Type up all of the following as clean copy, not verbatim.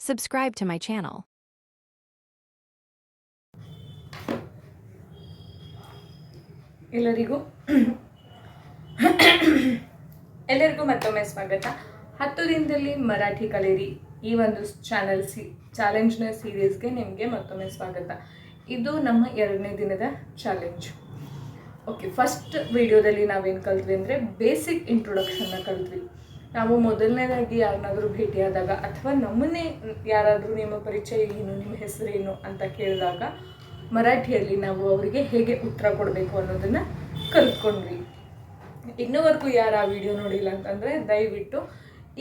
Subscribe to my channel. ಎಲ್ಲರಿಗೂ ಮತ್ತೊಮ್ಮೆ ಸ್ವಾಗತ. 10 ದಿನದಲ್ಲಿ ಮರಾಠಿ ಕಲಿಯಿರಿ ಈ ಒಂದು ಚಾಲೆಂಜ್ನ ಸೀರೀಸ್ಗೆ ನಿಮಗೆ ಮತ್ತೊಮ್ಮೆ ಸ್ವಾಗತ. ಇದು ನಮ್ಮ 2ನೇ ದಿನದ ಚಾಲೆಂಜ್. ಓಕೆ, ಫಸ್ಟ್ ವಿಡಿಯೋದಲ್ಲಿ ನಾವೇನು ಕಲಿತ್ವಿ ಅಂದರೆ ಬೇಸಿಕ್ ಇಂಟ್ರೊಡಕ್ಷನ್ನ ಕಲಿತ್ವಿ. ನಾವು ಮೊದಲನೇದಾಗಿ ಯಾರನ್ನಾದರೂ ಭೇಟಿಯಾದಾಗ ಅಥವಾ ನಮ್ಮನ್ನೇ ಯಾರಾದರೂ ನಿಮ್ಮ ಪರಿಚಯ ಏನು, ನಿಮ್ಮ ಹೆಸರೇನು ಅಂತ ಕೇಳಿದಾಗ ಮರಾಠಿಯಲ್ಲಿ ನಾವು ಅವರಿಗೆ ಹೇಗೆ ಉತ್ತರ ಕೊಡಬೇಕು ಅನ್ನೋದನ್ನು ಕಲ್ತ್ಕೊಂಡ್ವಿ. ಇನ್ನೂವರೆಗೂ ಯಾರು ಆ ವಿಡಿಯೋ ನೋಡಿಲ್ಲ ಅಂತಂದರೆ ದಯವಿಟ್ಟು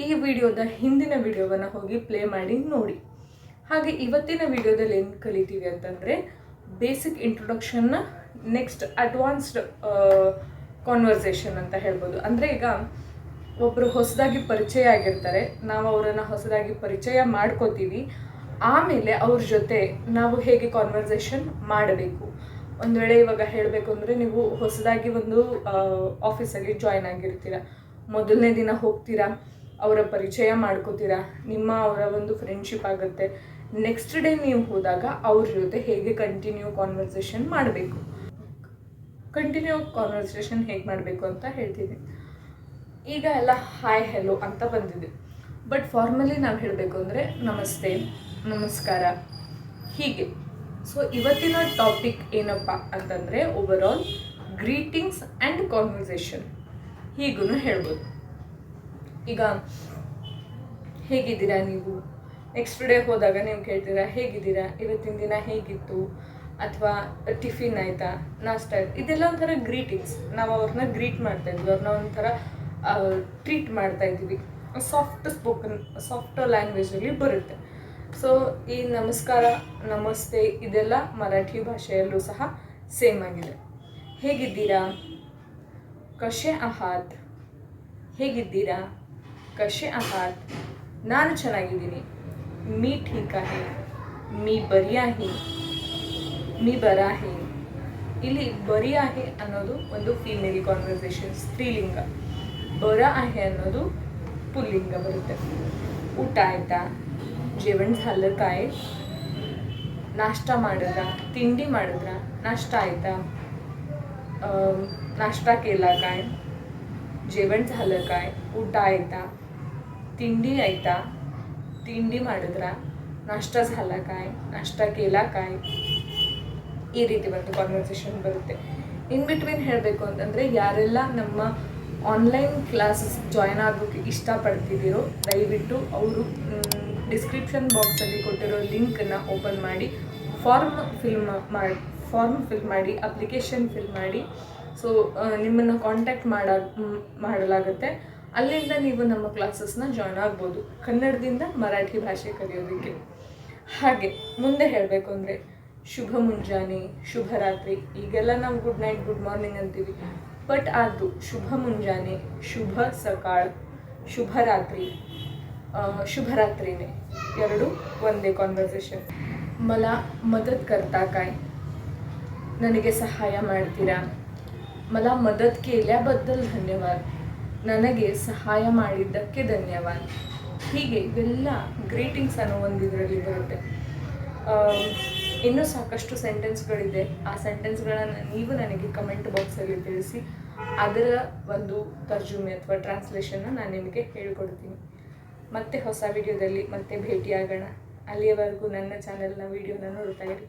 ಈ ವಿಡಿಯೋದ ಹಿಂದಿನ ವಿಡಿಯೋವನ್ನು ಹೋಗಿ ಪ್ಲೇ ಮಾಡಿ ನೋಡಿ. ಹಾಗೆ ಇವತ್ತಿನ ವಿಡಿಯೋದಲ್ಲಿ ಏನು ಕಲಿತೀವಿ ಅಂತಂದರೆ ಬೇಸಿಕ್ ಇಂಟ್ರೊಡಕ್ಷನ್ನ ನೆಕ್ಸ್ಟ್ ಅಡ್ವಾನ್ಸ್ಡ್ ಕಾನ್ವರ್ಸೇಷನ್ ಅಂತ ಹೇಳ್ಬೋದು. ಅಂದರೆ ಈಗ ಒಬ್ಬರು ಹೊಸದಾಗಿ ಪರಿಚಯ ಆಗಿರ್ತಾರೆ, ನಾವು ಅವರನ್ನು ಹೊಸದಾಗಿ ಪರಿಚಯ ಮಾಡ್ಕೋತೀವಿ. ಆಮೇಲೆ ಅವ್ರ ಜೊತೆ ನಾವು ಹೇಗೆ ಕಾನ್ವರ್ಸೇಷನ್ ಮಾಡಬೇಕು. ಒಂದು ವೇಳೆ ಇವಾಗ ಹೇಳಬೇಕು ಅಂದರೆ ನೀವು ಹೊಸದಾಗಿ ಒಂದು ಆಫೀಸಲ್ಲಿ ಜಾಯ್ನ್ ಆಗಿರ್ತೀರ, ಮೊದಲನೇ ದಿನ ಹೋಗ್ತೀರಾ, ಅವರ ಪರಿಚಯ ಮಾಡ್ಕೋತೀರಾ, ಅವರ ಒಂದು ಫ್ರೆಂಡ್ಶಿಪ್ ಆಗುತ್ತೆ. ನೆಕ್ಸ್ಟ್ ಡೇ ನೀವು ಹೋದಾಗ ಅವ್ರ ಜೊತೆ ಹೇಗೆ ಕಂಟಿನ್ಯೂ ಕಾನ್ವರ್ಸೇಷನ್ ಮಾಡಬೇಕು ಹೇಗೆ ಮಾಡಬೇಕು ಅಂತ ಹೇಳ್ತೀನಿ. ಈಗ ಎಲ್ಲ ಹಾಯ್ ಹೆಲೋ ಅಂತ ಬಂದಿದೆ. ಬಟ್ ಫಾರ್ಮಲಿ ನಾವು ಹೇಳಬೇಕು ಅಂದರೆ ನಮಸ್ತೆ, ನಮಸ್ಕಾರ ಹೀಗೆ. ಸೊ ಇವತ್ತಿನ ಟಾಪಿಕ್ ಏನಪ್ಪ ಅಂತಂದರೆ ಓವರಾಲ್ ಗ್ರೀಟಿಂಗ್ಸ್ ಆ್ಯಂಡ್ ಕಾನ್ವರ್ಸೇಷನ್ ಹೀಗೂ ಹೇಳ್ಬೋದು. ಈಗ ಹೇಗಿದ್ದೀರಾ ನೀವು, ನೆಕ್ಸ್ಟ್ ಡೇ ಹೋದಾಗ ನೀವು ಕೇಳ್ತೀರಾ ಹೇಗಿದ್ದೀರಾ, ಇವತ್ತಿನ ದಿನ ಹೇಗಿತ್ತು, ಅಥವಾ ಟಿಫಿನ್ ಆಯಿತಾ, ನಾಷ್ಟ ಆಯ್ತು. ಇದೆಲ್ಲ ಒಂಥರ ಗ್ರೀಟಿಂಗ್ಸ್. ನಾವು ಅವ್ರನ್ನ ಗ್ರೀಟ್ ಮಾಡ್ತಾಯಿದ್ವಿ, ಅವ್ರನ್ನ ಒಂಥರ ಟ್ರೀಟ್ ಮಾಡ್ತಾ ಇದ್ದೀವಿ. ಸಾಫ್ಟ್ ಲ್ಯಾಂಗ್ವೇಜಲ್ಲಿ ಬರುತ್ತೆ. ಸೊ ಈ ನಮಸ್ಕಾರ, ನಮಸ್ತೆ ಇದೆಲ್ಲ ಮರಾಠಿ ಭಾಷೆಯಲ್ಲೂ ಸಹ ಸೇಮ್ ಆಗಿದೆ. ಹೇಗಿದ್ದೀರಾ, ಕಶೆ ಆಹಾತ್, ಹೇಗಿದ್ದೀರಾ, ಕಶೆ ಆಹಾತ್, ನಾನು ಚೆನ್ನಾಗಿದ್ದೀನಿ, ಮೀ ಠೀಕ್ ಆಹೆ, ಮೀ ಬರಿ ಆಹೆ, ಮೀ ಬರಾ ಹೇ. ಇಲ್ಲಿ ಬರಿ ಆಹೆ ಅನ್ನೋದು ಒಂದು ಫೀಮೇಲ್ ಕಾನ್ವರ್ಸೇಷನ್, ಸ್ತ್ರೀಲಿಂಗ. ಬರ ಆಹೆ ಅನ್ನೋದು ಪುಲ್ಲಿಂಗ ಬರುತ್ತೆ. ಊಟ ಆಯ್ತಾ, जेवण झालं काय, ನಾಷ್ಟ ಮಾಡಿದ್ರಾ, ತಿಂಡಿ ಮಾಡಿದ್ರಾ, ನಾಷ್ಟ ಆಯ್ತಾ, ನಾಷ್ಟ केला काय, जेवण झालं काय, ಊಟ ಆಯ್ತಾ, ತಿಂಡಿ ಆಯ್ತಾ, ತಿಂಡಿ ಮಾಡಿದ್ರಾ, ನಾಷ್ಟ झाला काय, ನಾಷ್ಟ केला काय. ಈ ರೀತಿ ಒಂದು ಕಾನ್ವರ್ಸೇಷನ್ ಬರುತ್ತೆ. ಇನ್ ಬಿಟ್ವೀನ್ ಹೇಳಬೇಕು ಅಂತಂದರೆ ಯಾರೆಲ್ಲ ನಮ್ಮ ಆನ್ಲೈನ್ ಕ್ಲಾಸಸ್ ಜಾಯ್ನ್ ಆಗೋಕ್ಕೆ ಇಷ್ಟಪಡ್ತಿದ್ದೀರೋ ದಯವಿಟ್ಟು ಅವರು ಡಿಸ್ಕ್ರಿಪ್ಷನ್ ಬಾಕ್ಸಲ್ಲಿ ಕೊಟ್ಟಿರೋ ಲಿಂಕನ್ನು ಓಪನ್ ಮಾಡಿ ಫಾರ್ಮ್ ಫಿಲ್ ಮಾಡಿ ಅಪ್ಲಿಕೇಶನ್ ಫಿಲ್ ಮಾಡಿ. ಸೊ ನಿಮ್ಮನ್ನು ಕಾಂಟ್ಯಾಕ್ಟ್ ಮಾಡಲಾಗುತ್ತೆ. ಅಲ್ಲಿಂದ ನೀವು ನಮ್ಮ ಕ್ಲಾಸಸ್ನ ಜಾಯ್ನ್ ಆಗ್ಬೋದು, ಕನ್ನಡದಿಂದ ಮರಾಠಿ ಭಾಷೆ ಕಲಿಯೋದಕ್ಕೆ. ಹಾಗೆ ಮುಂದೆ ಹೇಳಬೇಕು ಅಂದರೆ ಶುಭ ಮುಂಜಾನೆ, ಶುಭರಾತ್ರಿ, ಈಗೆಲ್ಲ ನಾವು ಗುಡ್ ನೈಟ್, ಗುಡ್ ಮಾರ್ನಿಂಗ್ ಅಂತೀವಿ. बट आदू शुभ मुंजाने, शुभ सकाळ, शुभरात्री, शुभरात्रीने ಎರಡು ಒಂದೇ ಕಾನ್ವರ್ಸೇಷನ್. मला मदत करता काय, ನನಗೆ ಸಹಾಯ ಮಾಡ್ತೀರಾ, मला मदत केल्याबद्दल धन्यवाद, ನನಗೆ ಸಹಾಯ ಮಾಡಿದ್ದಕ್ಕೆ ಧನ್ಯವಾದ. ಹೀಗೆ ಇವೆಲ್ಲ ಗ್ರೀಟಿಂಗ್ಸ್ ಅನ್ನೋ ಒಂದು ಇದರಲ್ಲಿ ಬರುತ್ತೆ. ಇನ್ನೂ ಸಾಕಷ್ಟು ಸೆಂಟೆನ್ಸ್ಗಳಿದೆ. ಆ ಸೆಂಟೆನ್ಸ್ಗಳನ್ನು ನೀವು ನನಗೆ ಕಮೆಂಟ್ ಬಾಕ್ಸಲ್ಲಿ ತಿಳಿಸಿ, ಅದರ ಒಂದು ತರ್ಜುಮೆ ಅಥವಾ ಟ್ರಾನ್ಸ್ಲೇಷನ್ನ ನಾನು ನಿಮಗೆ ಹೇಳ್ಕೊಡ್ತೀನಿ. ಮತ್ತೆ ಹೊಸ ವಿಡಿಯೋದಲ್ಲಿ ಮತ್ತೆ ಭೇಟಿಯಾಗೋಣ. ಅಲ್ಲಿಯವರೆಗೂ ನನ್ನ ಚಾನೆಲ್ನ ವಿಡಿಯೋನ ನೋಡ್ತಾ ಇರಿ.